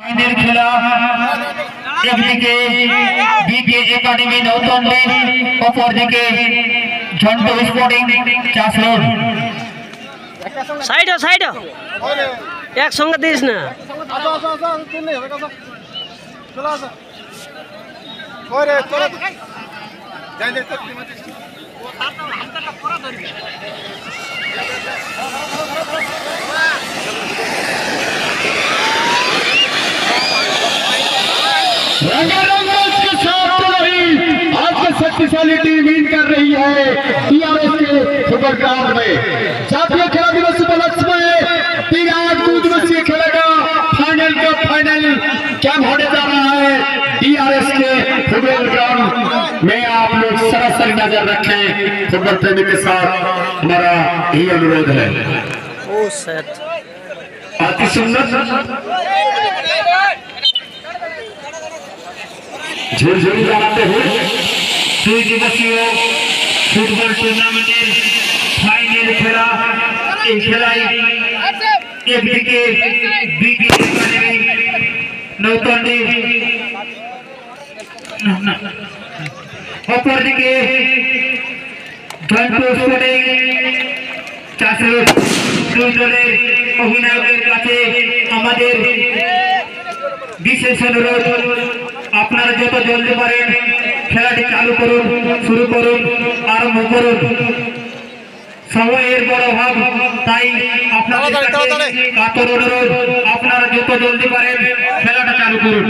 Final খেলা একদিকে বিকে academy নৌতন্ডি, অপরদিকে ঝন্টু স্পোর্টিং চাষরোড। সাইড সাইড একসঙ্গে দিস না। शक्तिशाली टीम विन कर रही है टीआरएस के सुपर ग्राउंड में। जातीय खेल दिवस उपलक्ष्य में 2 दिवसीय खेलेगा फाइनल का फाइनल कैंप होने जा रहा है टीआरएस के फुटबॉल ग्राउंड में। आप लोग सरासर नजर रखें, फुटबॉल प्रेमी के साथ हमारा यही अनुरोध है। ओ सेट अति सुंदर झुरझुरी लगाते हुए 2 दिवसीय फुटबल टूर्नामेंटेर फाइनल खेला। এই খেলায় একদিকে বিকে একাডেমি নৌতন্ডি, অপরদিকে ঝন্টু স্পোর্টিং চাষরোড। দুই দলের অধিনায়কের কাছে আমাদের বিশেষ অনুরোধ, আপনারা যত জলদি পারেন খেলাটি চালু করুন, শুরু করুন, আরম্ভ করুন। সময়ের বড় অভাব, তাই আপনাদের কাছে কাতর অনুরোধ, আপনারা যত জলদি পারেন খেলাটা চালু করুন।